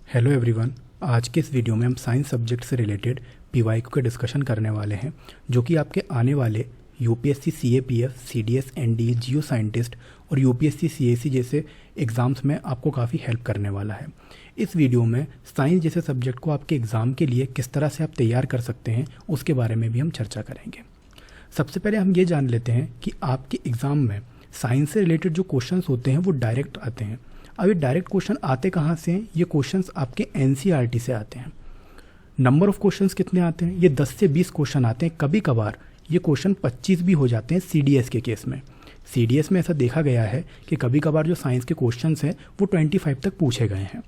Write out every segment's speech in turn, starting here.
Hello everyone. आज के इस वीडियो में हम साइंस सब्जेक्ट से रिलेटेड पीवाईक्यू का डिस्कशन करने वाले हैं, जो कि आपके आने वाले यूपीएससी सीएपीएफ, सीडीएस, एनडीए, जियो साइंटिस्ट और यूपीएससी सीएसी जैसे एग्ज़ाम्स में आपको काफ़ी हेल्प करने वाला है। इस वीडियो में साइंस जैसे सब्जेक्ट को आपके एग्ज़ाम के लिए किस तरह से आप तैयार कर सकते हैं उसके बारे में भी हम चर्चा करेंगे। सबसे पहले हम ये जान लेते हैं कि आपके एग्ज़ाम में साइंस से रिलेटेड जो क्वेश्चंस होते हैं वो डायरेक्ट आते हैं। अब ये डायरेक्ट क्वेश्चन आते कहाँ से हैं? ये क्वेश्चंस आपके एनसीईआरटी से आते हैं। नंबर ऑफ क्वेश्चंस कितने आते हैं? ये 10 से 20 क्वेश्चन आते हैं। कभी कभार ये क्वेश्चन 25 भी हो जाते हैं सीडीएस के केस में। सीडीएस में ऐसा देखा गया है कि कभी कभार जो साइंस के क्वेश्चंस हैं वो 25 तक पूछे गए हैं।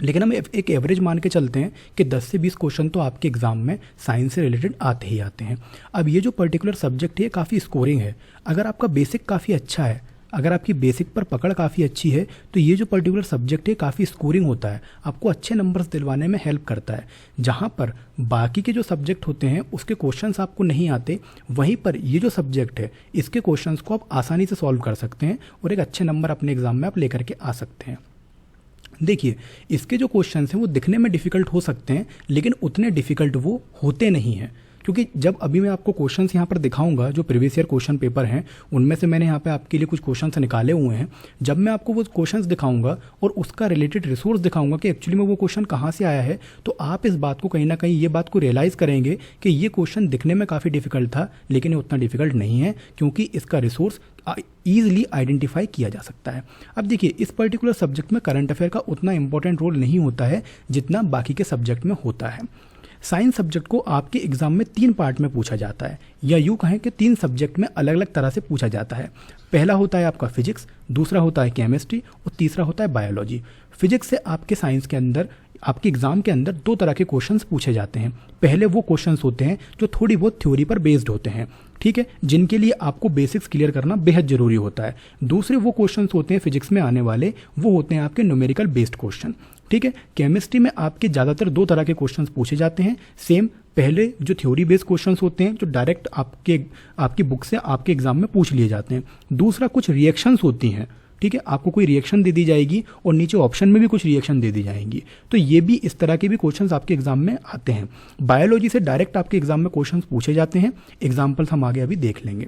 लेकिन हम एक एवरेज मान के चलते हैं कि 10 से 20 क्वेश्चन तो आपके एग्जाम में साइंस से रिलेटेड आते ही आते हैं। अब ये जो पर्टिकुलर सब्जेक्ट है काफ़ी स्कोरिंग है। अगर आपका बेसिक काफ़ी अच्छा है, अगर आपकी बेसिक पर पकड़ काफ़ी अच्छी है, तो ये जो पर्टिकुलर सब्जेक्ट है काफ़ी स्कोरिंग होता है, आपको अच्छे नंबर्स दिलवाने में हेल्प करता है। जहाँ पर बाकी के जो सब्जेक्ट होते हैं उसके क्वेश्चंस आपको नहीं आते, वहीं पर ये जो सब्जेक्ट है इसके क्वेश्चंस को आप आसानी से सॉल्व कर सकते हैं और एक अच्छे नंबर अपने एग्जाम में आप लेकर के आ सकते हैं। देखिए, इसके जो क्वेश्चंस हैं वो दिखने में डिफ़िकल्ट हो सकते हैं, लेकिन उतने डिफ़िकल्ट वो होते नहीं हैं। क्योंकि जब अभी मैं आपको क्वेश्चंस यहाँ पर दिखाऊंगा, जो प्रीवियस ईयर क्वेश्चन पेपर हैं उनमें से मैंने यहाँ पे आपके लिए कुछ क्वेश्चंस निकाले हुए हैं। जब मैं आपको वो क्वेश्चंस दिखाऊंगा और उसका रिलेटेड रिसोर्स दिखाऊंगा कि एक्चुअली में वो क्वेश्चन कहाँ से आया है, तो आप इस बात को कहीं ना कहीं ये बात को रियलाइज़ करेंगे कि ये क्वेश्चन दिखने में काफ़ी डिफिकल्ट था, लेकिन ये उतना डिफिकल्ट नहीं है, क्योंकि इसका रिसोर्स ईजिली आइडेंटिफाई किया जा सकता है। अब देखिए, इस पर्टिकुलर सब्जेक्ट में करंट अफेयर का उतना इंपॉर्टेंट रोल नहीं होता है जितना बाकी के सब्जेक्ट में होता है। साइंस सब्जेक्ट को आपके एग्जाम में 3 पार्ट में पूछा जाता है, या यूँ कहें कि 3 सब्जेक्ट में अलग अलग तरह से पूछा जाता है। पहला होता है आपका फिजिक्स, दूसरा होता है केमिस्ट्री और तीसरा होता है बायोलॉजी। फिजिक्स से आपके साइंस के अंदर, आपके एग्जाम के अंदर 2 तरह के क्वेश्चंस पूछे जाते हैं। पहले वो क्वेश्चंस होते हैं जो थोड़ी बहुत थ्योरी पर बेस्ड होते हैं, ठीक है, जिनके लिए आपको बेसिक्स क्लियर करना बेहद जरूरी होता है। दूसरे वो क्वेश्चंस होते हैं फिजिक्स में आने वाले, वो होते हैं आपके न्यूमेरिकल बेस्ड क्वेश्चन, ठीक है। केमिस्ट्री में आपके ज़्यादातर 2 तरह के क्वेश्चंस पूछे जाते हैं। सेम, पहले जो थ्योरी बेस्ड क्वेश्चंस होते हैं जो डायरेक्ट आपकी बुक से आपके एग्जाम में पूछ लिए जाते हैं। दूसरा कुछ रिएक्शंस होती हैं, ठीक है, आपको कोई रिएक्शन दे दी जाएगी और नीचे ऑप्शन में भी कुछ रिएक्शन दे दी जाएंगी। तो ये भी इस तरह के भी क्वेश्चंस आपके एग्जाम में आते हैं। बायोलॉजी से डायरेक्ट आपके एग्जाम में क्वेश्चंस पूछे जाते हैं। एग्जाम्पल्स हम आगे अभी देख लेंगे।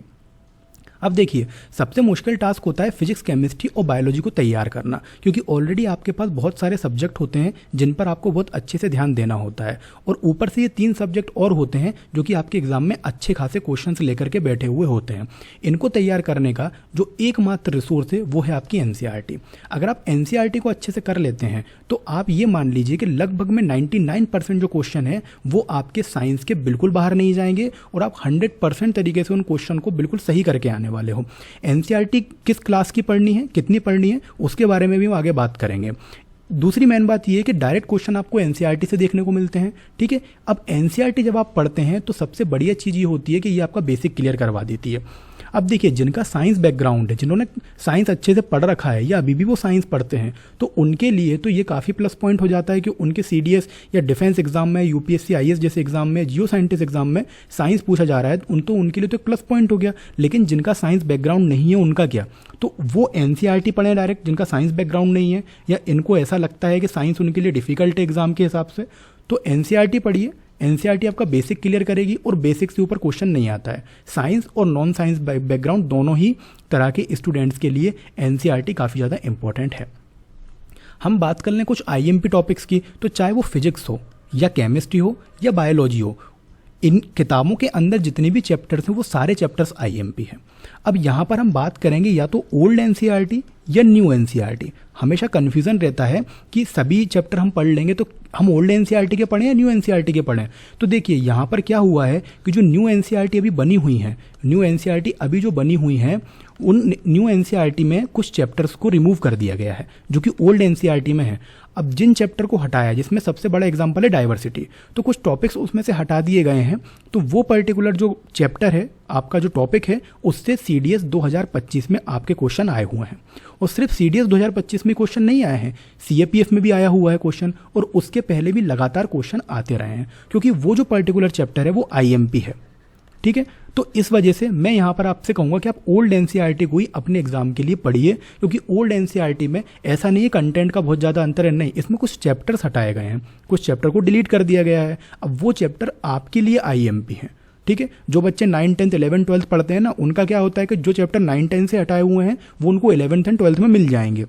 अब देखिए, सबसे मुश्किल टास्क होता है फिजिक्स, केमिस्ट्री और बायोलॉजी को तैयार करना, क्योंकि ऑलरेडी आपके पास बहुत सारे सब्जेक्ट होते हैं जिन पर आपको बहुत अच्छे से ध्यान देना होता है, और ऊपर से ये 3 सब्जेक्ट और होते हैं जो कि आपके एग्जाम में अच्छे खासे क्वेश्चंस लेकर के बैठे हुए होते हैं। इनको तैयार करने का जो एकमात्र रिसोर्स है वो है आपकी एनसीईआरटी। अगर आप एनसीईआरटी को अच्छे से कर लेते हैं तो आप ये मान लीजिए कि लगभग में 99% जो क्वेश्चन है वो आपके साइंस के बिल्कुल बाहर नहीं जाएंगे और आप 100% तरीके से उन क्वेश्चन को बिल्कुल सही करके आने वाले हो। एनसीईआरटी किस क्लास की पढ़नी है, कितनी पढ़नी है, उसके बारे में भी हम आगे बात करेंगे। दूसरी मेन बात यह है कि डायरेक्ट क्वेश्चन आपको एनसीईआरटी से देखने को मिलते हैं, ठीक है। अब एनसीईआरटी जब आप पढ़ते हैं तो सबसे बढ़िया चीज़ ये होती है कि ये आपका बेसिक क्लियर करवा देती है। अब देखिए, जिनका साइंस बैकग्राउंड है, जिन्होंने साइंस अच्छे से पढ़ रखा है या अभी भी वो साइंस पढ़ते हैं, तो उनके लिए तो ये काफ़ी प्लस पॉइंट हो जाता है कि उनके सीडीएस या डिफेंस एग्जाम में, यूपीएससी आईएएस जैसे एग्जाम में, जियो साइंटिस्ट एग्जाम में साइंस पूछा जा रहा है, उनके लिए तो एक प्लस पॉइंट हो गया। लेकिन जिनका साइंस बैकग्राउंड नहीं है उनका क्या? तो वो एनसीईआरटी पढ़ें डायरेक्ट, जिनका साइंस बैकग्राउंड नहीं है या इनको ऐसा लगता है कि साइंस उनके लिए डिफिकल्ट है एग्जाम के हिसाब से, तो एनसीईआरटी पढ़िए। एनसीईआरटी आपका बेसिक क्लियर करेगी और बेसिक से ऊपर क्वेश्चन नहीं आता है। साइंस और नॉन साइंस बैकग्राउंड दोनों ही तरह के स्टूडेंट्स के लिए एनसीईआरटी काफ़ी ज़्यादा इंपॉर्टेंट है। हम बात कर लें कुछ आईएमपी टॉपिक्स की, तो चाहे वो फिजिक्स हो या केमिस्ट्री हो या बायोलॉजी हो, इन किताबों के अंदर जितने भी चैप्टर्स हैं वो सारे चैप्टर्स आईएमपी हैं। अब यहाँ पर हम बात करेंगे या तो ओल्ड एनसीईआरटी या न्यू एनसीईआरटी। हमेशा कन्फ्यूज़न रहता है कि सभी चैप्टर हम पढ़ लेंगे तो हम ओल्ड एनसीईआरटी के पढ़ें या न्यू एनसीईआरटी के पढ़ें। तो देखिए, यहाँ पर क्या हुआ है कि जो न्यू एनसीईआरटी अभी बनी हुई हैं, न्यू एनसीईआरटी अभी जो बनी हुई हैं, उन न्यू एनसीईआरटी में कुछ चैप्टर्स को रिमूव कर दिया गया है जो कि ओल्ड एनसीईआरटी में है। अब जिन चैप्टर को हटाया, जिसमें सबसे बड़ा एग्जांपल है डाइवर्सिटी, तो कुछ टॉपिक्स उसमें से हटा दिए गए हैं। तो वो पर्टिकुलर जो चैप्टर है, आपका जो टॉपिक है, उससे सीडीएस 2025 में आपके क्वेश्चन आए हुए हैं। और सिर्फ सीडीएस 2025 में क्वेश्चन नहीं आए हैं, सीएपीएफ में भी आया हुआ है क्वेश्चन, और उसके पहले भी लगातार क्वेश्चन आते रहे हैं, क्योंकि वो जो पर्टिकुलर चैप्टर है वो आईएमपी है, ठीक है। तो इस वजह से मैं यहाँ पर आपसे कहूँगा कि आप ओल्ड एनसीईआरटी को ही अपने एग्जाम के लिए पढ़िए, क्योंकि ओल्ड एनसीईआरटी में ऐसा नहीं है कंटेंट का बहुत ज़्यादा अंतर है, नहीं, इसमें कुछ चैप्टर्स हटाए गए हैं, कुछ चैप्टर को डिलीट कर दिया गया है। अब वो चैप्टर आपके लिए आईएमपी हैं, ठीक है। जो बच्चे 9, 10, 11, 12 पढ़ते हैं ना, उनका क्या होता है कि जो चैप्टर 9, 10 से हटाए हुए हैं वो उनको 11th एंड 12th में मिल जाएंगे,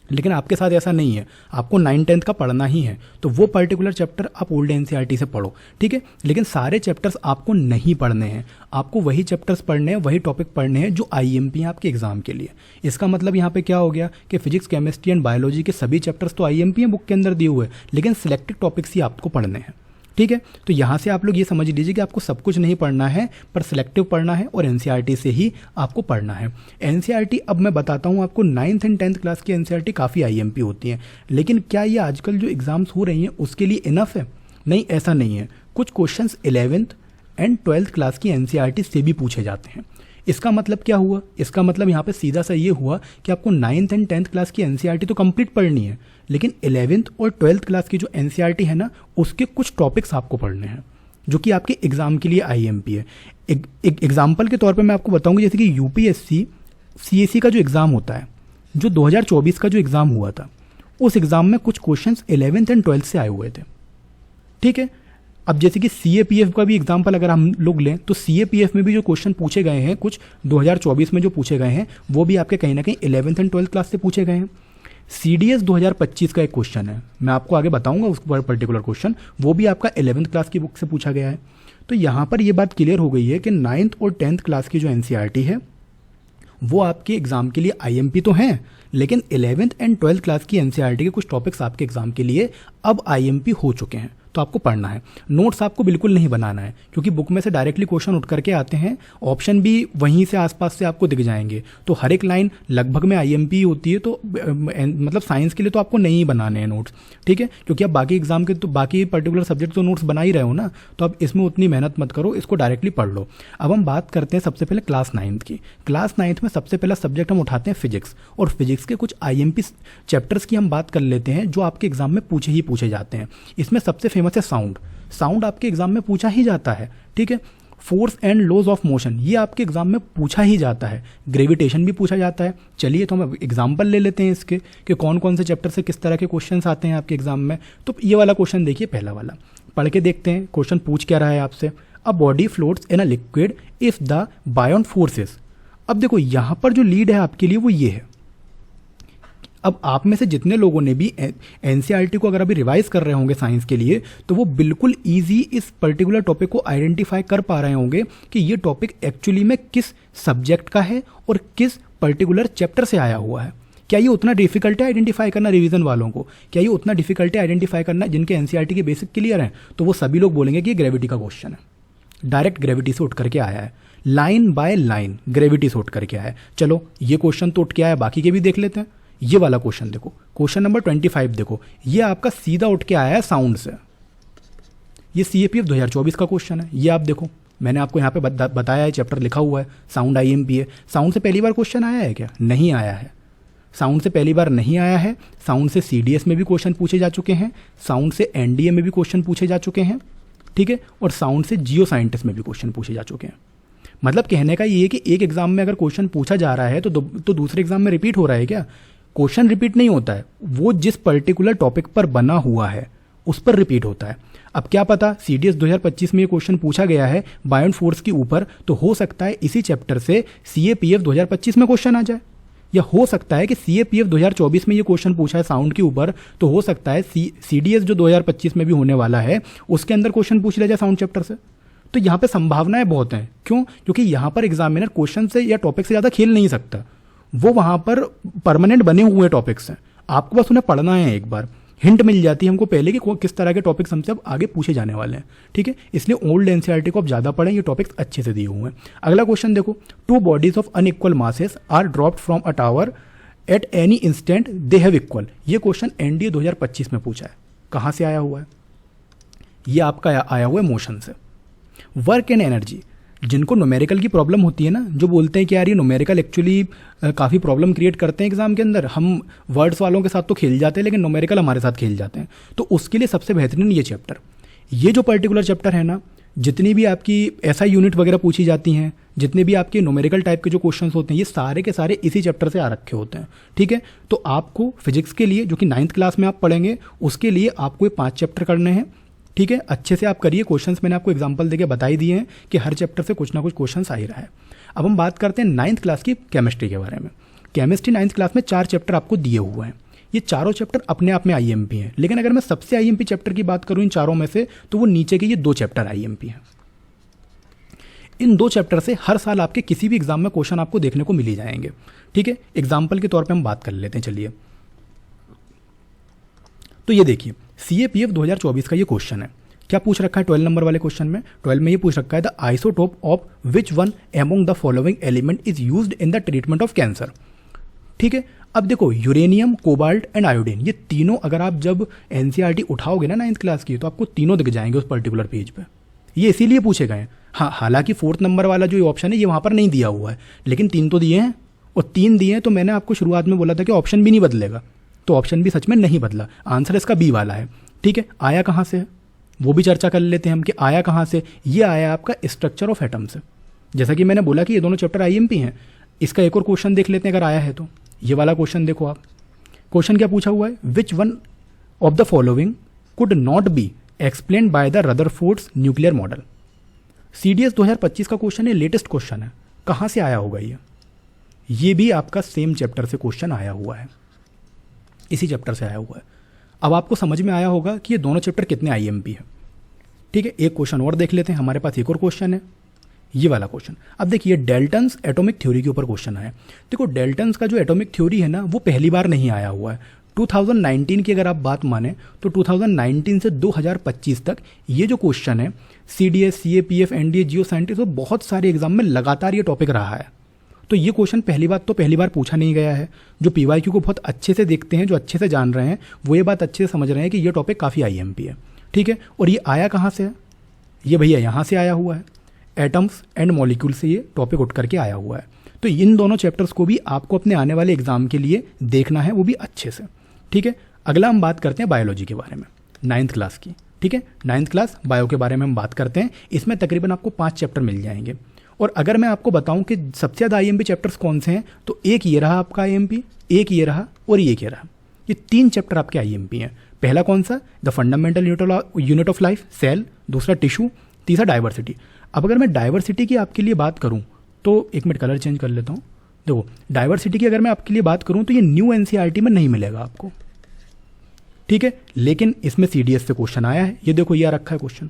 लेकिन आपके साथ ऐसा नहीं है, आपको 9, 10 का पढ़ना ही है, तो वो पर्टिकुलर चैप्टर आप ओल्ड एनसीईआरटी से पढ़ो, ठीक है। लेकिन सारे चैप्टर्स आपको नहीं पढ़ने हैं, आपको वही चैप्टर्स पढ़ने हैं, वही टॉपिक पढ़ने हैं जो आईएमपी हैं आपके एग्जाम के लिए। इसका मतलब यहाँ पे क्या हो गया कि फिजिक्स, केमिस्ट्री एंड बायोलॉजी के सभी चैप्टर्स तो आईएमपी हैं बुक के अंदर दिए हुए, लेकिन सिलेक्टेड टॉपिक्स ही आपको पढ़ने हैं, ठीक है। तो यहाँ से आप लोग ये समझ लीजिए कि आपको सब कुछ नहीं पढ़ना है, पर सिलेक्टिव पढ़ना है और एनसीईआरटी से ही आपको पढ़ना है। एनसीईआरटी अब मैं बताता हूँ आपको, 9th एंड 10th क्लास की एनसीईआरटी काफ़ी आईएमपी होती हैं, लेकिन क्या ये आजकल जो एग्जाम्स हो रही हैं उसके लिए इनफ है? नहीं, ऐसा नहीं है। कुछ questions 11th and 12th class की एनसीईआरटी से भी पूछे जाते हैं। इसका मतलब क्या हुआ? इसका मतलब यहाँ पे सीधा सा ये हुआ कि आपको 9th एंड 10th क्लास की एनसीईआरटी तो कंप्लीट पढ़नी है, लेकिन 11th और 12th क्लास की जो एनसीईआरटी है ना, उसके कुछ टॉपिक्स आपको पढ़ने हैं जो कि आपके एग्जाम के लिए आईएमपी है। एक एग्जाम्पल के तौर पे मैं आपको बताऊंगा, जैसे कि यूपीएससी सीएसी का जो एग्ज़ाम होता है, जो 2024 का जो एग्ज़ाम हुआ था, उस एग्ज़ाम में कुछ क्वेश्चंस 11th एंड 12th से आए हुए थे, ठीक है। अब जैसे कि सीएपीएफ का भी एग्जाम्पल अगर हम लोग लें, तो सीएपीएफ में भी जो क्वेश्चन पूछे गए हैं कुछ 2024 में जो पूछे गए हैं, वो भी आपके कहीं ना कहीं 11th एंड 12th क्लास से पूछे गए हैं। सीडीएस 2025 का एक क्वेश्चन है, मैं आपको आगे बताऊंगा उस पर्टिकुलर क्वेश्चन, वो भी आपका 11th क्लास की बुक से पूछा गया है। तो यहाँ पर ये बात क्लियर हो गई है कि 9th और 10th क्लास की जो एनसीईआरटी है वो आपके एग्जाम के लिए आईएमपी तो हैं, लेकिन 11th एंड 12th क्लास की एनसीईआरटी के कुछ टॉपिक्स आपके एग्जाम के लिए अब आईएमपी हो चुके हैं, तो आपको पढ़ना है। नोट्स आपको बिल्कुल नहीं बनाना है, क्योंकि बुक में से डायरेक्टली क्वेश्चन उठ करके आते हैं, ऑप्शन भी वहीं से आसपास से आपको दिख जाएंगे, तो हर एक लाइन लगभग में आईएमपी होती है। तो मतलब साइंस के लिए तो आपको नहीं बनाने हैं नोट्स, ठीक है, क्योंकि आप बाकी एग्जाम के तो बाकी पर्टिकुलर सब्जेक्ट तो नोट्स बना ही रहे हो ना, तो अब इसमें उतनी मेहनत मत करो, इसको डायरेक्टली पढ़ लो। अब हम बात करते हैं सबसे पहले क्लास 9th की। क्लास 9th में सबसे पहला सब्जेक्ट हम उठाते हैं फिजिक्स, और फिजिक्स के कुछ आईएमपी चैप्टर्स की हम बात कर लेते हैं जो आपके एग्जाम में पूछे जाते हैं। इसमें सबसे फेमस है साउंड आपके एग्जाम में पूछा ही जाता है, ठीक है। Force and laws of motion, ये आपके एग्जाम में पूछा ही जाता है। ग्रेविटेशन भी पूछा जाता है। चलिए तो हम एग्जाम्पल ले लेते हैं इसके कि कौन कौन से चैप्टर से किस तरह के क्वेश्चंस आते हैं आपके एग्जाम में। तो ये वाला क्वेश्चन देखिए, पहला वाला पढ़ के देखते हैं क्वेश्चन पूछ क्या रहा है आपसे। A body floats in a liquid if the buoyant forces. अब देखो यहाँ पर जो लीड है आपके लिए वो ये है। अब आप में से जितने लोगों ने भी एनसीईआरटी को अगर अभी रिवाइज कर रहे होंगे साइंस के लिए, तो वो बिल्कुल इजी इस पर्टिकुलर टॉपिक को आइडेंटिफाई कर पा रहे होंगे कि ये टॉपिक एक्चुअली में किस सब्जेक्ट का है और किस पर्टिकुलर चैप्टर से आया हुआ है। क्या ये उतना डिफिकल्ट है आइडेंटिफाई करना रिवीजन वालों को? क्या ये उतना डिफिकल्ट है आइडेंटिफाई करना जिनके एनसीईआरटी के बेसिक क्लियर हैं? तो वो सभी लोग बोलेंगे कि ये ग्रेविटी का क्वेश्चन है, डायरेक्ट ग्रेविटी से उठ करके आया है, लाइन बाय लाइन ग्रेविटी से उठ करके आया है। चलो ये क्वेश्चन तो उठ के आया, बाकी के भी देख लेते हैं। ये वाला क्वेश्चन देखो, क्वेश्चन नंबर 25 देखो, ये आपका सीधा उठ के आया है साउंड से। ये सीएपीएफ 2024 का क्वेश्चन है, ये आप देखो, मैंने आपको यहाँ पे बताया है, चैप्टर लिखा हुआ है, साउंड आईएमपी है। साउंड से पहली बार क्वेश्चन आया है क्या? नहीं आया है, साउंड से पहली बार नहीं आया है। साउंड से सीडीएस में भी क्वेश्चन पूछे जा चुके हैं, साउंड से एनडीए में भी क्वेश्चन पूछे जा चुके हैं, ठीक है, और साउंड से जियो साइंटिस्ट में भी क्वेश्चन पूछे जा चुके हैं। मतलब कहने का ये है कि एक एग्जाम में अगर क्वेश्चन पूछा जा रहा है तो दूसरे एग्जाम में रिपीट हो रहा है क्या? क्वेश्चन रिपीट नहीं होता है, वो जिस पर्टिकुलर टॉपिक पर बना हुआ है उस पर रिपीट होता है। अब क्या पता सीडीएस 2025 में ये क्वेश्चन पूछा गया है बायोन्ट फोर्स के ऊपर, तो हो सकता है इसी चैप्टर से सीएपीएफ 2025 में क्वेश्चन आ जाए, या हो सकता है कि सीएपीएफ 2024 में ये क्वेश्चन पूछा है साउंड के ऊपर, तो हो सकता है सीडीएस जो 2025 में भी होने वाला है उसके अंदर क्वेश्चन पूछ लिया जाए साउंड चैप्टर से। तो यहाँ पे संभावनाएं बहुत हैं। क्यों? क्योंकि यहाँ पर एग्जामिनर क्वेश्चन से या टॉपिक से ज़्यादा खेल नहीं सकता, वो वहाँ पर परमानेंट बने हुए टॉपिक्स हैं, आपको बस उन्हें पढ़ना है। एक बार हिंट मिल जाती है हमको पहले कि किस तरह के टॉपिक्स हमसे अब आगे पूछे जाने वाले हैं, ठीक है। इसलिए ओल्ड एनसीईआरटी को आप ज़्यादा पढ़ें, ये टॉपिक्स अच्छे से दिए हुए हैं। अगला क्वेश्चन देखो, 2 bodies of unequal masses are dropped from a tower at any instant they have equal. ये क्वेश्चन एनडीए 2025 में पूछा है। कहाँ से आया हुआ है? ये आपका आया हुआ है मोशन से। वर्क एंड एनर्जी, जिनको न्यूमेरिकल की प्रॉब्लम होती है ना, जो बोलते हैं कि यार ये न्यूमेरिकल एक्चुअली काफ़ी प्रॉब्लम क्रिएट करते हैं एग्जाम के अंदर, हम वर्ड्स वालों के साथ तो खेल जाते हैं लेकिन न्यूमेरिकल हमारे साथ खेल जाते हैं, तो उसके लिए सबसे बेहतरीन ये चैप्टर, ये जो पर्टिकुलर चैप्टर है ना, जितनी भी आपकी एसआई यूनिट वगैरह पूछी जाती हैं, जितने भी आपके न्यूमेरिकल टाइप के जो क्वेश्चंस होते हैं, ये सारे के सारे इसी चैप्टर से आ रखे होते हैं। ठीक है, तो आपको फिजिक्स के लिए जो कि 9th क्लास में आप पढ़ेंगे, उसके लिए आपको ये 5 चैप्टर करने हैं। ठीक है, अच्छे से आप करिए। क्वेश्चंस मैंने आपको एग्जांपल देके बता ही दिए हैं कि हर चैप्टर से कुछ ना कुछ क्वेश्चंस आ ही रहा है। अब हम बात करते हैं 9th क्लास की केमिस्ट्री के बारे में। केमिस्ट्री 9th क्लास में 4 चैप्टर आपको दिए हुए हैं। ये चारों चैप्टर अपने आप में आईएमपी हैं, लेकिन अगर मैं सबसे आईएमपी चैप्टर की बात करूं इन चारों में से, तो वो नीचे के ये 2 चैप्टर आईएमपी हैं। इन 2 चैप्टर से हर साल आपके किसी भी एग्जाम में क्वेश्चन आपको देखने को मिल ही जाएंगे। ठीक है, एग्जाम्पल के तौर पे हम बात कर लेते हैं। चलिए, तो ये देखिए सीएपीएफ 2024 का ये क्वेश्चन है। क्या पूछ रखा है 12 नंबर वाले क्वेश्चन में? 12 में ये पूछ रखा है the isotope of which one among the following element is used in the treatment of cancer. ठीक है, अब देखो यूरेनियम, कोबाल्ट एंड आयोडीन, ये तीनों अगर आप जब एनसीईआरटी उठाओगे ना 9th क्लास की, तो आपको तीनों दिख जाएंगे उस पर्टिकुलर पेज पे। ये इसीलिए पूछे गए हैं। हाँ, हालांकि 4th नंबर वाला जो ऑप्शन है ये वहां पर नहीं दिया हुआ है, लेकिन 3 तो दिए हैं, और 3 दिए हैं तो मैंने आपको शुरुआत में बोला था कि ऑप्शन भी नहीं बदलेगा, तो ऑप्शन भी सच में नहीं बदला। आंसर इसका बी वाला है। ठीक है, आया कहाँ से है वो भी चर्चा कर लेते हैं हम कि आया कहाँ से। ये आया आपका स्ट्रक्चर ऑफ एटम से। जैसा कि मैंने बोला कि ये दोनों चैप्टर आईएमपी हैं। इसका एक और क्वेश्चन देख लेते हैं अगर आया है तो। ये वाला क्वेश्चन देखो आप, क्वेश्चन क्या पूछा हुआ है? Which one of the following could not be explained by the Rutherford's nuclear model. CDS 2025 का क्वेश्चन है, लेटेस्ट क्वेश्चन है। कहाँ से आया होगा ये भी आपका सेम चैप्टर से क्वेश्चन आया हुआ है, इसी चैप्टर से आया हुआ है। अब आपको समझ में आया होगा कि ये दोनों चैप्टर कितने आईएमपी है। ठीक है, एक क्वेश्चन और देख लेते हैं। हमारे पास एक और क्वेश्चन है, ये वाला क्वेश्चन। अब देखिए डेल्टन्स एटॉमिक थ्योरी के ऊपर क्वेश्चन आया। देखो डेल्टन्स का जो एटॉमिक थ्योरी है ना, वो पहली बार नहीं आया हुआ है। 2019 की अगर आप बात माने तो 2019 से 2025 तक ये जो क्वेश्चन है सीडीएस, सीएपीएफ, एनडीए, जियो साइंटिस्ट, वो बहुत सारे एग्जाम में लगातार ये टॉपिक रहा है। तो ये क्वेश्चन पहली बार पूछा नहीं गया है। जो पीवाईक्यू को बहुत अच्छे से देखते हैं, जो अच्छे से जान रहे हैं, वो ये बात अच्छे से समझ रहे हैं कि ये टॉपिक काफ़ी आईएमपी है। ठीक है, और ये आया कहाँ से है? ये भैया यहाँ से आया हुआ है, एटम्स एंड मॉलिक्यूल से ये टॉपिक उठ करके आया हुआ है। तो इन दोनों चैप्टर्स को भी आपको अपने आने वाले एग्जाम के लिए देखना है, वो भी अच्छे से। ठीक है, अगला हम बात करते हैं बायोलॉजी के बारे में, 9th क्लास की। ठीक है, 9th क्लास बायो के बारे में हम बात करते हैं। इसमें तकरीबन आपको 5 चैप्टर मिल जाएंगे। और अगर मैं आपको बताऊं कि सबसे ज़्यादा आईएमपी चैप्टर्स कौन से हैं, तो एक ये रहा आपका आईएमपी, एक ये रहा और एक ये रहा। ये 3 चैप्टर आपके आईएमपी हैं। पहला कौन सा? The fundamental unit of life, cell. दूसरा टिश्यू। तीसरा डाइवर्सिटी। अब अगर मैं डाइवर्सिटी की आपके लिए बात करूं तो एक मिनट कलर चेंज कर लेता हूं। देखो डाइवर्सिटी की अगर मैं आपके लिए बात करूं तो ये न्यू एनसीईआरटी में नहीं मिलेगा आपको। ठीक है, लेकिन इसमें सीडीएस से क्वेश्चन आया है। ये देखो, ये रखा है क्वेश्चन,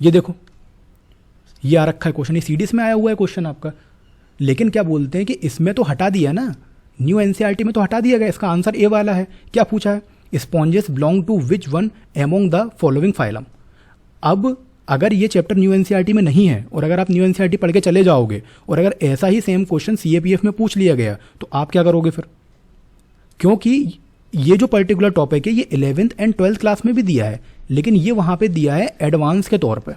ये देखो ये आ रखा है क्वेश्चन, ये सीडीएस में आया हुआ है क्वेश्चन आपका। लेकिन क्या बोलते हैं कि इसमें तो हटा दिया ना, न्यू एनसीईआरटी में तो हटा दिया गया। इसका आंसर ए वाला है। क्या पूछा है? Sponges belong to which one among the following phylum. अब अगर ये चैप्टर न्यू एनसीईआरटी में नहीं है और अगर आप न्यू एनसीईआरटी पढ़ के चले जाओगे और अगर ऐसा ही सेम क्वेश्चन सीएपीएफ में पूछ लिया गया तो आप क्या करोगे फिर? क्योंकि ये जो पर्टिकुलर टॉपिक है ये 11th एंड 12th क्लास में भी दिया है, लेकिन ये वहाँ पे दिया है एडवांस के तौर पे।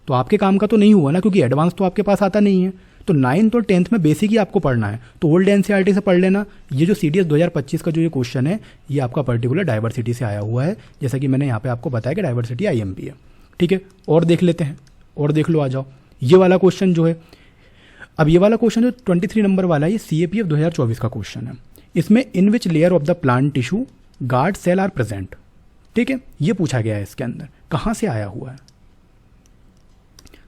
तो आपके काम का तो नहीं हुआ ना, क्योंकि एडवांस तो आपके पास आता नहीं है। तो 9th और 10th में बेसिक ही आपको पढ़ना है, तो ओल्ड एनसीईआरटी से पढ़ लेना। ये जो सीडीएस 2025 का जो ये क्वेश्चन है, ये आपका पर्टिकुलर डाइवर्सिटी से आया हुआ है, जैसा कि मैंने यहाँ पे आपको बताया कि डाइवर्सिटी आईएमपी है। ठीक है, और देख लेते हैं, और देख लो, आ जाओ। ये वाला क्वेश्चन जो है, अब ये वाला क्वेश्चन जो 23 नंबर वाला है, ये सीएपीएफ 2024 का क्वेश्चन है। इसमें in which layer of the plant tissue guard cell are present. ठीक है, ये पूछा गया है इसके अंदर। कहाँ से आया हुआ है?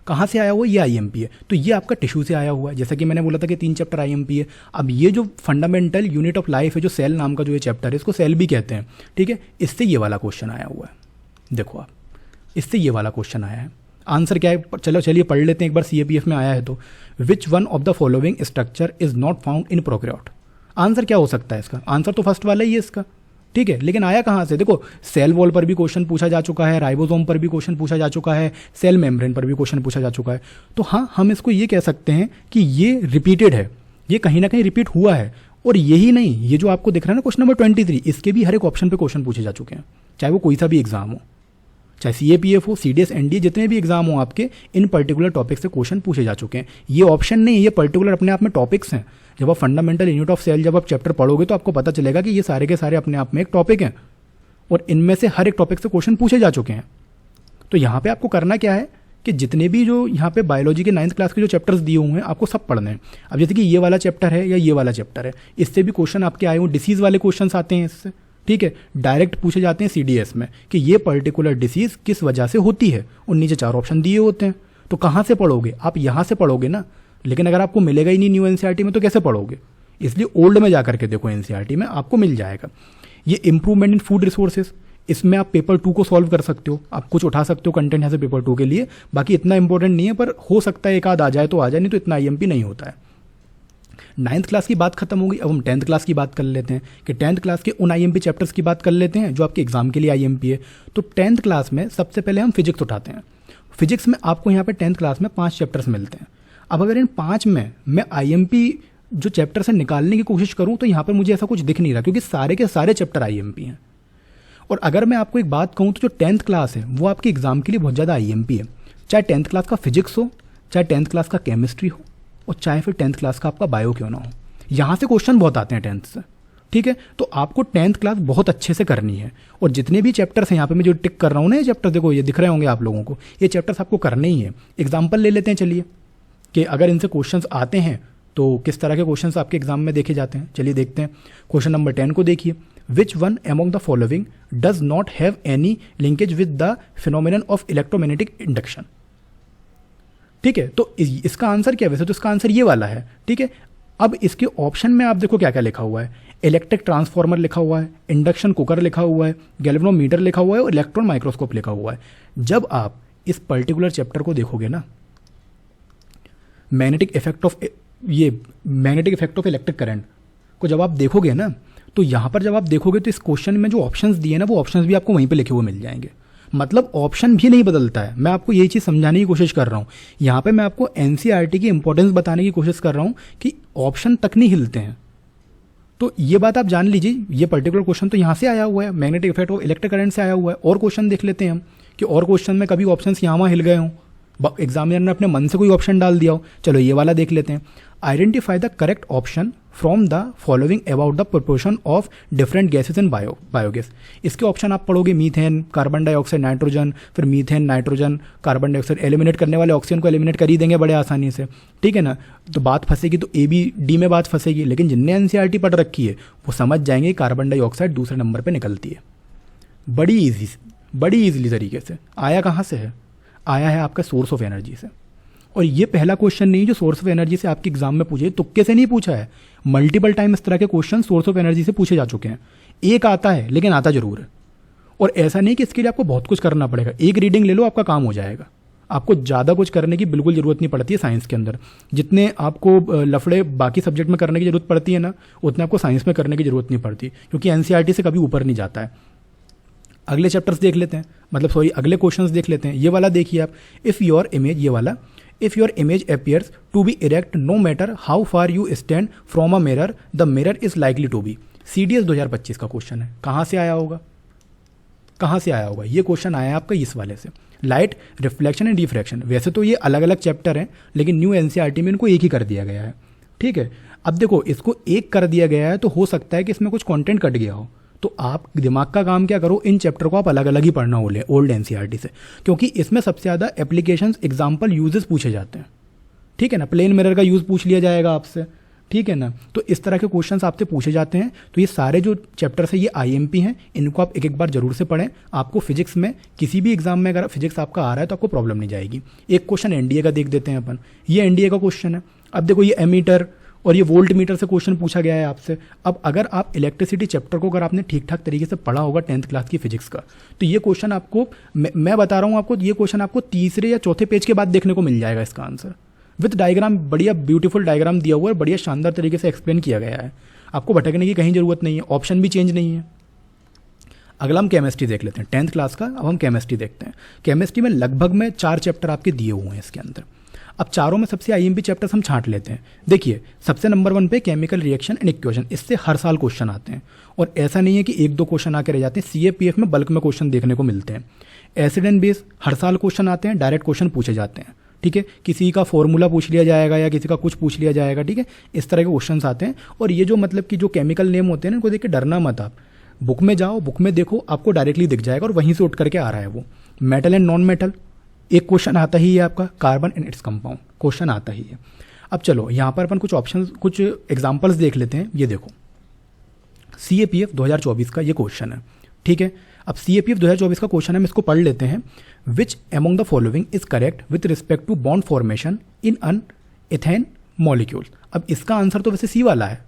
कहाँ से आया हुआ? ये आईएमपी है। तो ये आपका टिश्यू से आया हुआ है। जैसा कि मैंने बोला था कि 3 चैप्टर आईएमपी है। अब ये जो फंडामेंटल यूनिट ऑफ लाइफ है, जो सेल नाम का जो ये चैप्टर है, इसको सेल भी कहते हैं। ठीक है, इससे ये वाला क्वेश्चन आया हुआ है। देखो आप, इससे ये वाला क्वेश्चन आया है। आंसर क्या है? चलिए पढ़ लेते हैं एक बार। सीएपीएफ में आया है तो which one of the following structure is not found in prokaryote. Answer क्या हो सकता है इसका? आंसर तो फर्स्ट वाला ही है इसका। ठीक है, लेकिन आया कहाँ से? देखो सेल वॉल पर भी क्वेश्चन पूछा जा चुका है, राइबोसोम पर भी क्वेश्चन पूछा जा चुका है, सेल मेम्ब्रेन पर भी क्वेश्चन पूछा जा चुका है। तो हाँ, हम इसको ये कह सकते हैं कि ये रिपीटेड है, ये कहीं ना कहीं रिपीट हुआ है। और यही नहीं, ये जो आपको दिख रहा है ना क्वेश्चन नंबर 23, इसके भी हर एक ऑप्शन पे क्वेश्चन पूछे जा चुके हैं, चाहे वो कोई सा भी एग्जाम हो, चाहे सीएपीएफ हो, सीडीएस, एनडीए, जितने भी एग्जाम हो आपके, इन पर्टिकुलर टॉपिक से क्वेश्चन पूछे जा चुके हैं। ये ऑप्शन नहीं, ये पर्टिकुलर अपने आप में टॉपिक्स हैं। जब आप फंडामेंटल यूनिट ऑफ सेल जब आप चैप्टर पढ़ोगे तो आपको पता चलेगा कि ये सारे के सारे अपने आप में एक टॉपिक हैं और इनमें से हर एक टॉपिक से क्वेश्चन पूछे जा चुके हैं। तो यहाँ पे आपको करना क्या है कि जितने भी जो यहाँ पे बायोलॉजी के 9th क्लास के जो चैप्टर्स दिए हुए हैं आपको सब पढ़ने हैं। अब जैसे कि ये वाला चैप्टर है या ये वाला चैप्टर है, इससे भी क्वेश्चन आपके आए हुए, डिसीज़ वाले क्वेश्चन आते हैं इससे, ठीक है, डायरेक्ट पूछे जाते हैं सीडीएस में कि ये पर्टिकुलर डिसीज़ किस वजह से होती है, और नीचे 4 ऑप्शन दिए होते हैं। तो कहाँ से पढ़ोगे आप? यहाँ से पढ़ोगे ना, लेकिन अगर आपको मिलेगा ही नहीं न्यू एनसीईआरटी में तो कैसे पढ़ोगे? इसलिए ओल्ड में जा करके देखो, एनसीईआरटी में आपको मिल जाएगा। ये इंप्रूवमेंट इन फूड रिसोर्सेज, इसमें आप पेपर 2 को सॉल्व कर सकते हो, आप कुछ उठा सकते हो कंटेंट यहाँ से पेपर 2 के लिए, बाकी इतना इंपॉर्टेंट नहीं है, पर हो सकता है एक आध आ जाए तो आ जाए, नहीं तो इतना आईएमपी नहीं होता है। 9th क्लास की बात खत्म हो गई, अब हम 10th क्लास की बात कर लेते हैं कि 10th क्लास के उन आईएमपी चैप्टर्स की बात कर लेते हैं जो आपके एग्जाम के लिए आईएमपी है। तो 10th क्लास में सबसे पहले हम फिजिक्स उठाते हैं। फिजिक्स में आपको यहाँ पे 10th क्लास में 5 चैप्टर्स मिलते हैं। अब अगर इन 5 में मैं आईएमपी जो चैप्टर से निकालने की कोशिश करूँ तो यहाँ पर मुझे ऐसा कुछ दिख नहीं रहा, क्योंकि सारे के सारे चैप्टर आईएमपी हैं। और अगर मैं आपको एक बात कहूँ तो जो 10th क्लास है वो आपके एग्जाम के लिए बहुत ज़्यादा आईएमपी है, चाहे 10th क्लास का फिजिक्स हो, चाहे 10th क्लास का केमिस्ट्री हो, और चाहे फिर 10th क्लास का आपका बायो क्यों ना हो। यहाँ से क्वेश्चन बहुत आते हैं 10th से, ठीक है। तो आपको 10th क्लास बहुत अच्छे से करनी है, और जितने भी चैप्टर्स हैं यहाँ पे मैं जो टिक कर रहा हूँ ना, ये चैप्टर देखो, ये दिख रहे होंगे आप लोगों को, ये चैप्टर्स आपको करने ही है। एग्जाम्पल ले लेते हैं चलिए, कि अगर इनसे क्वेश्चंस आते हैं तो किस तरह के क्वेश्चंस आपके एग्जाम में देखे जाते हैं। चलिए देखते हैं। क्वेश्चन नंबर 10 को देखिए, which one among the following does not have any linkage with the phenomenon of electromagnetic induction. ठीक है, तो इसका आंसर क्या है? वैसे तो इसका आंसर ये वाला है, ठीक है। अब इसके ऑप्शन में आप देखो क्या क्या लिखा हुआ है। इलेक्ट्रिक ट्रांसफार्मर लिखा हुआ है, इंडक्शन कुकर लिखा हुआ है, गैल्वेनोमीटर लिखा हुआ है, और इलेक्ट्रॉन माइक्रोस्कोप लिखा हुआ है। जब आप इस पर्टिकुलर चैप्टर को देखोगे ना, magnetic effect of electric current को जब आप देखोगे ना, तो यहाँ पर जब आप देखोगे तो इस क्वेश्चन में जो ऑप्शंस दिए ना, वो ऑप्शंस भी आपको वहीं पे लिखे हुए मिल जाएंगे। मतलब ऑप्शन भी नहीं बदलता है। मैं आपको यही चीज़ समझाने की कोशिश कर रहा हूँ। यहाँ पे मैं आपको एनसीईआरटी की इंपॉर्टेंस बताने की कोशिश कर रहा हूँ कि ऑप्शन तक नहीं हिलते हैं। तो ये बात आप जान लीजिए, ये पर्टिकुलर क्वेश्चन तो यहाँ से आया हुआ है, magnetic effect of electric current से आया हुआ है। और क्वेश्चन देख लेते हैं हम कि और क्वेश्चन में कभी ऑप्शन यहाँ वहाँ हिल गए हों, एग्जामिनर ने अपने मन से कोई ऑप्शन डाल दिया हो। चलो ये वाला देख लेते हैं। Identify the correct option from the following about the proportion of different gases in biogas. इसके ऑप्शन आप पढ़ोगे, मीथेन, कार्बन डाइऑक्साइड, नाइट्रोजन, फिर methane, nitrogen, carbon dioxide. Eliminate करने वाले ऑक्सीजन को एलिमिनेट कर ही देंगे बड़े आसानी से, ठीक है ना। तो बात फंसेगी तो ए बी डी में बात फंसेगी। लेकिन जिनने एनसीईआरटी पढ़ रखी है वो समझ जाएंगे कार्बन डाइऑक्साइड दूसरे नंबर पर निकलती है। बड़ी ईजिली तरीके से। आया कहाँ से है? आया है आपका सोर्स ऑफ एनर्जी से। और ये पहला क्वेश्चन नहीं जो सोर्स ऑफ एनर्जी से आपके एग्जाम में पूछे, तुक्के से नहीं पूछा है। मल्टीपल टाइम इस तरह के क्वेश्चन सोर्स ऑफ एनर्जी से पूछे जा चुके हैं। एक आता है लेकिन आता जरूर है। और ऐसा नहीं कि इसके लिए आपको बहुत कुछ करना पड़ेगा, एक रीडिंग ले लो आपका काम हो जाएगा। आपको ज़्यादा कुछ करने की बिल्कुल ज़रूरत नहीं पड़ती है साइंस के अंदर। जितने आपको लफड़े बाकी सब्जेक्ट में करने की जरूरत पड़ती है ना, उतने आपको साइंस में करने की जरूरत नहीं पड़ती, क्योंकि एनसीईआरटी से कभी ऊपर नहीं जाता है। अगले चैप्टर्स देख लेते हैं, अगले क्वेश्चंस देख लेते हैं। ये वाला देखिए आप, if your image appears to be erect no matter how far you stand from a mirror the mirror is likely to be. CDS 2025 का क्वेश्चन है। कहाँ से आया होगा? ये क्वेश्चन आया है आपका इस वाले से, लाइट रिफ्लेक्शन एंड डिफ्रैक्शन। वैसे तो ये अलग अलग चैप्टर हैं, लेकिन न्यू एनसीईआरटी में इनको एक ही कर दिया गया है, ठीक है। अब देखो, इसको एक कर दिया गया है तो हो सकता है कि इसमें कुछ कंटेंट कट गया हो। तो आप दिमाग का काम क्या करो, इन चैप्टर को आप अलग अलग ही पढ़ना होले ओल्ड एनसीईआरटी से, क्योंकि इसमें सबसे ज़्यादा एप्लीकेशंस, एग्जाम्पल, यूजेस पूछे जाते हैं, ठीक है ना। प्लेन मिरर का यूज़ पूछ लिया जाएगा आपसे, ठीक है ना। तो इस तरह के क्वेश्चंस आपसे पूछे जाते हैं। तो ये सारे जो चैप्टर्स हैं ये आईएमपी हैं, इनको आप एक एक बार जरूर से पढ़ें। आपको फिजिक्स में किसी भी एग्जाम में अगर फिजिक्स आपका आ रहा है तो आपको प्रॉब्लम नहीं जाएगी। एक क्वेश्चन एनडीए का देख देते हैं अपन। ये एनडीए का क्वेश्चन है। अब देखो, ये एमीटर और ये वोल्ट मीटर से क्वेश्चन पूछा गया है आपसे। अब अगर आप इलेक्ट्रिसिटी चैप्टर को अगर आपने ठीक ठाक तरीके से पढ़ा होगा 10th क्लास की फिजिक्स का, तो ये क्वेश्चन आपको, मैं बता रहा हूँ आपको, ये क्वेश्चन आपको तीसरे या चौथे पेज के बाद देखने को मिल जाएगा इसका आंसर, विद डायग्राम। बढ़िया ब्यूटीफुल डायग्राम दिया हुआ है, बढ़िया शानदार तरीके से एक्सप्लेन किया गया है। आपको भटकने की कहीं जरूरत नहीं है, ऑप्शन भी चेंज नहीं है। अगला हम केमिस्ट्री देख लेते हैं, 10th क्लास का। अब हम केमिस्ट्री देखते हैं। केमिस्ट्री में लगभग में 4 चैप्टर आपके दिए हुए हैं इसके अंदर। अब चारों में सबसे आईएमपी चैप्टर्स हम छांट लेते हैं। देखिए, सबसे नंबर 1 पे केमिकल रिएक्शन एंड इक्वेशन। इससे हर साल क्वेश्चन आते हैं, और ऐसा नहीं है कि 1-2 क्वेश्चन आके रह जाते हैं। सीएपीएफ में बल्क में क्वेश्चन देखने को मिलते हैं। एसिड एंड बेस हर साल क्वेश्चन आते हैं, डायरेक्ट क्वेश्चन पूछे जाते हैं, ठीक है। किसी का फॉर्मूला पूछ लिया जाएगा या किसी का कुछ पूछ लिया जाएगा, ठीक है। इस तरह के क्वेश्चन आते हैं। और ये जो मतलब कि जो केमिकल नेम होते हैं ना, इनको देख के डरना मत आप। बुक में जाओ, बुक में देखो, आपको डायरेक्टली दिख जाएगा और वहीं से उठ करके आ रहा है वो। मेटल एंड नॉन मेटल, एक क्वेश्चन आता ही है आपका, carbon and its compound question आता ही है। अब चलो यहाँ पर अपन कुछ ऑप्शन, कुछ एग्जाम्पल्स देख लेते हैं। ये देखो CAPF 2024 का ये क्वेश्चन है, ठीक है। अब CAPF 2024 का क्वेश्चन हम इसको पढ़ लेते हैं। Which among the following is correct with respect to bond formation in an ethane molecule. अब इसका आंसर तो वैसे सी वाला है,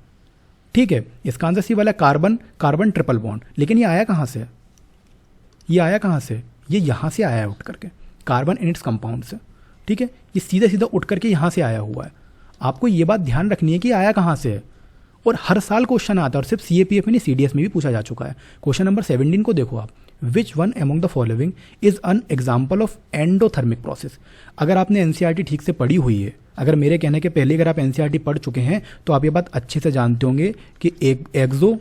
ठीक है, इसका आंसर सी वाला है, कार्बन कार्बन ट्रिपल बॉन्ड। लेकिन ये आया कहाँ से? ये आया कहाँ से? ये यहाँ से आया है उठ करके, कार्बन एंड इट्स कंपाउंड से, ठीक है। ये सीधा सीधा उठ करके यहाँ से आया हुआ है। आपको ये बात ध्यान रखनी है कि आया कहाँ से है, और हर साल क्वेश्चन आता है, और सिर्फ CAPF में नहीं CDS में भी पूछा जा चुका है। क्वेश्चन नंबर 17 को देखो आप, विच one among the following is an example of endothermic process. अगर आपने NCERT ठीक से पढ़ी हुई है, अगर मेरे कहने के पहले अगर आप NCERT पढ़ चुके हैं तो आप ये बात अच्छे से जानते होंगे कि एक्सो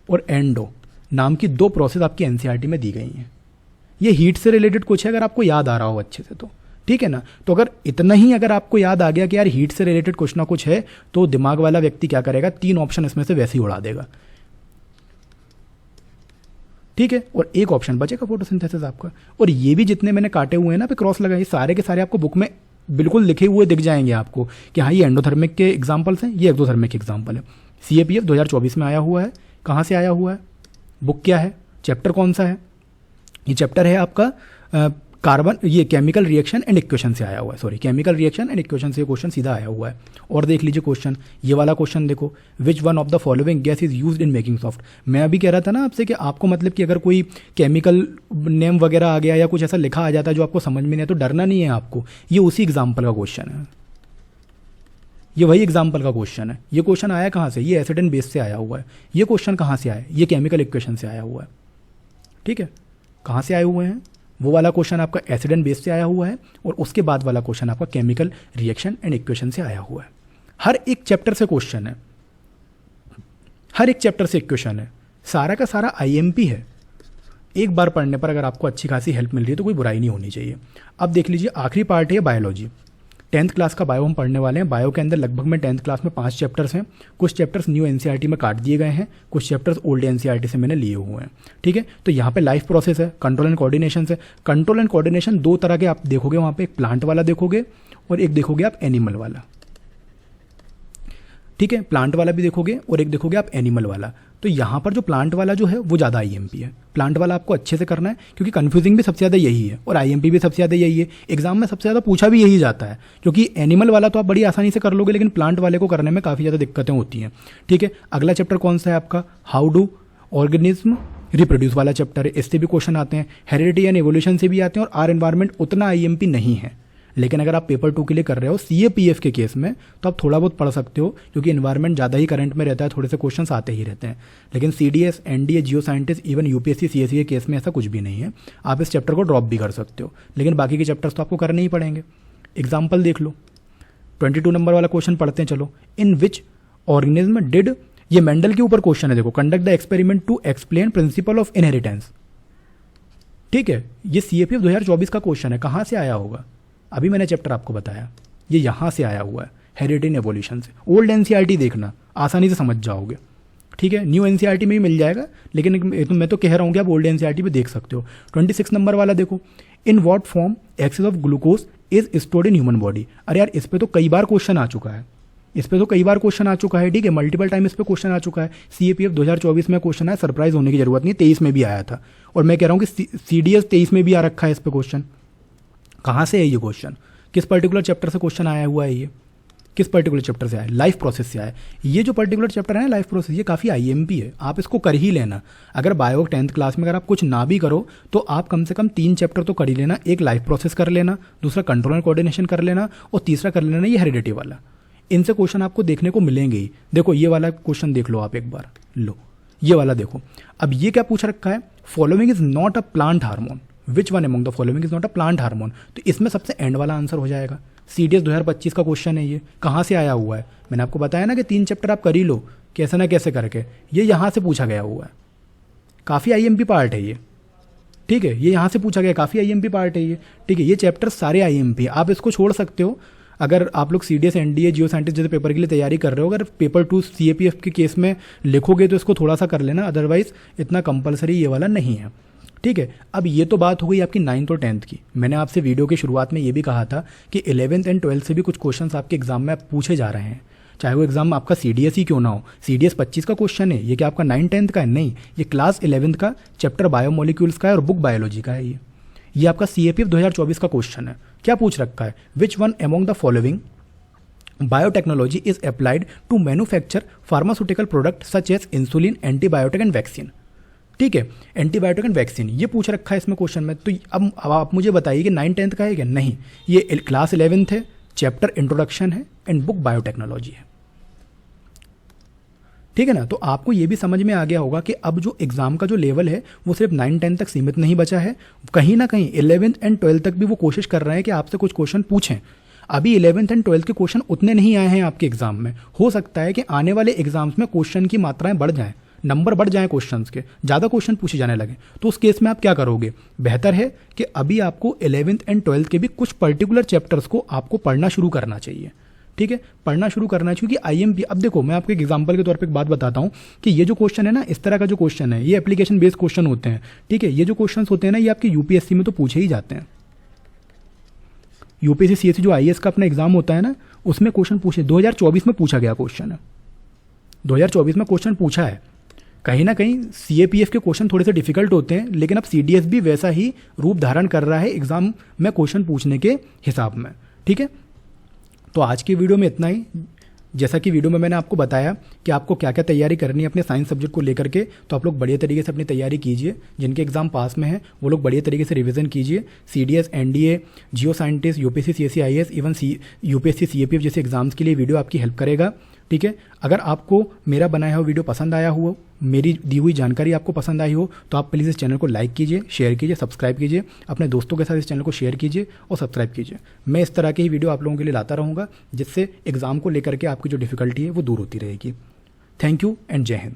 और एंडो नाम की दो प्रोसेस आपकी NCERT में दी गई हैं। ये हीट से रिलेटेड कुछ है, अगर आपको याद आ रहा हो अच्छे से तो, ठीक है ना। तो अगर इतना ही अगर आपको याद आ गया कि यार हीट से रिलेटेड कुछ ना कुछ है, तो दिमाग वाला व्यक्ति क्या करेगा, 3 ऑप्शन इसमें से वैसे ही उड़ा देगा, ठीक है। और एक ऑप्शन बचेगा फोटोसिंथेसिस आपका। और ये भी जितने मैंने काटे हुए हैं ना पे क्रॉस लगाए, सारे के सारे आपको बुक में बिल्कुल लिखे हुए दिख जाएंगे आपको कि हाँ ये एंडोथर्मिक के एग्जाम्पल्स हैं, ये एक्सोथर्मिक के एग्जाम्पल है। CAPF 2024 में आया हुआ है। कहाँ से आया हुआ है, बुक क्या है, चैप्टर कौन सा है? ये चैप्टर है आपका कार्बन, ये केमिकल रिएक्शन एंड इक्वेशन से आया हुआ है, sorry chemical reaction and equation से क्वेश्चन सीधा आया हुआ है। और देख लीजिए क्वेश्चन, ये वाला क्वेश्चन देखो, which one of the following gas is used in making soft. मैं अभी कह रहा था ना आपसे कि आपको मतलब कि अगर कोई केमिकल नेम वगैरह आ गया या कुछ ऐसा लिखा आ जाता है जो आपको समझ में नहीं है, तो डरना नहीं है आपको, ये उसी एग्जाम्पल का क्वेश्चन है, ये वही एग्जाम्पल का क्वेश्चन है। ये क्वेश्चन आया कहाँ से, ये एसिड एंड बेस से आया हुआ है। ये क्वेश्चन कहाँ से आया, ये केमिकल इक्वेशन से आया हुआ है, ठीक है। कहाँ से आए हुए हैं, वो वाला क्वेश्चन आपका एसिड एंड बेस से आया हुआ है, और उसके बाद वाला क्वेश्चन आपका केमिकल रिएक्शन एंड इक्वेशन से आया हुआ है। हर एक चैप्टर से क्वेश्चन है, हर एक चैप्टर से इक्वेशन है, सारा का सारा IMP है। एक बार पढ़ने पर अगर आपको अच्छी खासी हेल्प मिल रही है तो कोई बुराई नहीं होनी चाहिए। अब देख लीजिए आखिरी पार्ट है बायोलॉजी। 10th क्लास का बायो हम पढ़ने वाले हैं। बायो के अंदर लगभग में 10th क्लास में 5 चैप्टर्स हैं। कुछ चैप्टर्स न्यू NCERT में काट दिए गए हैं, कुछ चैप्टर्स ओल्ड NCERT से मैंने लिए हुए हैं, ठीक है। तो यहाँ पे लाइफ प्रोसेस है, कंट्रोल एंड कोऑर्डिनेशन है। कंट्रोल एंड कोऑर्डिनेशन 2 तरह के आप देखोगे वहाँ पे, एक प्लांट वाला देखोगे और एक देखोगे आप एनिमल वाला, ठीक है। प्लांट वाला भी देखोगे और एक देखोगे आप एनिमल वाला। तो यहाँ पर जो प्लांट वाला जो है वो ज़्यादा IMP है। प्लांट वाला आपको अच्छे से करना है, क्योंकि कन्फ्यूजिंग भी सबसे ज़्यादा यही है और IMP भी सबसे ज़्यादा यही है। एग्जाम में सबसे ज़्यादा पूछा भी यही जाता है, क्योंकि एनिमल वाला तो आप बड़ी आसानी से कर लोगे, लेकिन प्लांट वाले को करने में काफ़ी ज़्यादा दिक्कतें होती हैं, ठीक है। अगला चैप्टर कौन सा है आपका, हाउ डू ऑर्गेनिज्म रिप्रोड्यूस वाला चैप्टर है। इससे भी क्वेश्चन आते हैं, हेरिडिटी एंड एवोल्यूशन से भी आते हैं, और आर एनवायरमेंट उतना IMP नहीं है। लेकिन अगर आप पेपर 2 के लिए कर रहे हो CAPF के केस में, तो आप थोड़ा बहुत पढ़ सकते हो, क्योंकि इन्वायरमेंट ज़्यादा ही करंट में रहता है, थोड़े से क्वेश्चंस आते ही रहते हैं। लेकिन CDS, NDA, जियो साइंटिस्ट, इवन UPSC CSE के केस में ऐसा कुछ भी नहीं है। आप इस चैप्टर को ड्रॉप भी कर सकते हो, लेकिन बाकी के चैप्टर्स तो आपको करने ही पड़ेंगे। एग्जाम्पल देख लो, 22 नंबर वाला क्वेश्चन पढ़ते हैं चलो। इन विच ऑर्गेनिज्म डिड, ये मेंडल के ऊपर क्वेश्चन है, देखो, conduct the experiment to explain principle of inheritance, ठीक है। ये CAPF 2024 का क्वेश्चन है। कहाँ से आया होगा, अभी मैंने चैप्टर आपको बताया, ये यहाँ से आया हुआ है, हेरिडिटी एंड एवोल्यूशन से। ओल्ड NCERT देखना, आसानी से समझ जाओगे, ठीक है। न्यू NCERT में भी मिल जाएगा, लेकिन मैं तो कह रहा हूँ कि आप ओल्ड NCERT में देख सकते हो। 26 नंबर वाला देखो, in what form excess of glucose is stored in human body. अरे यार, इस पर तो कई बार क्वेश्चन आ चुका है, ठीक है, मल्टीपल टाइम इस पर क्वेश्चन आ चुका है। CAPF 2024 में क्वेश्चन आया, सरप्राइज होने की जरूरत नहीं, 23 में भी आया था, और मैं कह रहा हूँ कि CDS 23 में भी आ रखा है इस पर क्वेश्चन। कहाँ से है ये क्वेश्चन, किस पर्टिकुलर चैप्टर से क्वेश्चन आया हुआ है, ये किस पर्टिकुलर चैप्टर से आया, लाइफ प्रोसेस से आया। ये जो पर्टिकुलर चैप्टर है ना लाइफ प्रोसेस, ये काफ़ी IMP है, आप इसको कर ही लेना। अगर बायो 10th क्लास में अगर आप कुछ ना भी करो तो आप कम से कम 3 चैप्टर तो कर ही लेना। एक लाइफ प्रोसेस कर लेना, दूसरा कंट्रोल एंड कोऑर्डिनेशन कर लेना, और तीसरा कर लेना ये हेरिडिटी वाला। इनसे क्वेश्चन आपको देखने को मिलेंगे ही। देखो ये वाला क्वेश्चन देख लो आप एक बार, लो ये वाला देखो। अब ये क्या पूछ रखा है, following is not a plant hormone, which one among the following is not a plant hormone. तो इसमें सबसे एंड वाला आंसर हो जाएगा। CDS 2025 का क्वेश्चन है ये। कहाँ से आया हुआ है, मैंने आपको बताया ना कि 3 चैप्टर आप कर ही लो कैसे ना कैसे करके। ये यहाँ से पूछा गया हुआ है, काफ़ी IMP पार्ट है ये, ठीक है। ये यहाँ से पूछा गया, काफ़ी IMP पार्ट है ये, ठीक है। ये चैप्टर सारे IMP है, आप इसको छोड़ सकते हो। अगर आप लोग CDS, NDA, जियो साइंटिस्ट जैसे पेपर के लिए तैयारी कर रहे हो, अगर पेपर 2 CAPF के केस में लिखोगे तो इसको थोड़ा सा कर लेना, अदरवाइज इतना कंपलसरी ये वाला नहीं है। ठीक है। अब ये तो बात हो गई आपकी 9th और 10th की। मैंने आपसे वीडियो की शुरुआत में ये भी कहा था कि 11th एंड 12th से भी कुछ क्वेश्चंस आपके एग्जाम में पूछे जा रहे हैं, चाहे वो एग्जाम आपका CDS ही क्यों ना हो। CDS 25 का क्वेश्चन है, ये क्या आपका 9th-10th का है? नहीं, ये क्लास 11th का चैप्टर बायोमोलिक्यूल्स का है और बुक बायोलॉजी का है। ये आपका CAPF 2024 का क्वेश्चन है। क्या पूछ रखा है? Which one among the following biotechnology is applied to manufacture pharmaceutical product such as insulin, antibiotic and vaccine. ठीक है, एंटीबायोटिक एंड वैक्सीन ये पूछ रखा है इसमें क्वेश्चन में। तो अब आप मुझे बताइए कि 9th-10th का है क्या? नहीं, ये क्लास 11th है, चैप्टर इंट्रोडक्शन है एंड बुक बायोटेक्नोलॉजी है। ठीक है ना। तो आपको ये भी समझ में आ गया होगा कि अब जो एग्जाम का जो लेवल है वो सिर्फ 9-10 तक सीमित नहीं बचा है, कहीं ना कहीं 11th एंड 12th तक भी वो कोशिश कर रहे हैं कि आपसे कुछ क्वेश्चन पूछें। अभी 11th एंड 12th के क्वेश्चन उतने नहीं आए हैं आपके एग्जाम में, हो सकता है कि आने वाले एग्जाम्स में क्वेश्चन की मात्राएं बढ़ जाएं, नंबर बढ़ जाएं क्वेश्चंस के, ज़्यादा क्वेश्चन पूछे जाने लगे। तो उस केस में आप क्या करोगे? बेहतर है कि अभी आपको 11th एंड 12th के भी कुछ पर्टिकुलर चैप्टर्स को आपको पढ़ना शुरू करना चाहिए। ठीक है, पढ़ना शुरू करना चाहिए क्योंकि IMP, अब देखो मैं आपको एक एग्जांपल के तौर पे एक बात बताता हूँ कि ये जो क्वेश्चन है ना, इस तरह का जो क्वेश्चन है, ये एप्लीकेशन बेस्ड क्वेश्चन होते हैं। ठीक है, ये जो क्वेश्चन होते हैं ना, ये आपके UPSC में तो पूछे ही जाते हैं। UPSC CSE जो IAS का अपना एग्जाम होता है ना, उसमें क्वेश्चन पूछे 2024 में पूछा गया क्वेश्चन है, 2024 में क्वेश्चन पूछा है। कहीं ना कहीं CAPF के क्वेश्चन थोड़े से डिफिकल्ट होते हैं, लेकिन अब CDS भी वैसा ही रूप धारण कर रहा है एग्जाम में क्वेश्चन पूछने के हिसाब में। ठीक है, तो आज की वीडियो में इतना ही। जैसा कि वीडियो में मैंने आपको बताया कि आपको क्या क्या तैयारी करनी है अपने साइंस सब्जेक्ट को लेकर के, तो आप लोग बढ़िया तरीके से अपनी तैयारी कीजिए। जिनके एग्जाम पास में है वो लोग बढ़िया तरीके से रिवीजन कीजिए। CDS, NDA, जियो scientist, UPSC CSE IAS, even UPSC CAPF जैसे एग्जाम्स के लिए वीडियो आपकी हेल्प करेगा। ठीक है, अगर आपको मेरा बनाया हुआ वीडियो पसंद आया हो, मेरी दी हुई जानकारी आपको पसंद आई हो, तो आप प्लीज़ इस चैनल को लाइक कीजिए, शेयर कीजिए, सब्सक्राइब कीजिए, अपने दोस्तों के साथ इस चैनल को शेयर कीजिए और सब्सक्राइब कीजिए। मैं इस तरह के ही वीडियो आप लोगों के लिए लाता रहूँगा, जिससे एग्जाम को लेकर के आपकी जो डिफिकल्टी है वो दूर होती रहेगी। थैंक यू एंड जय हिंद।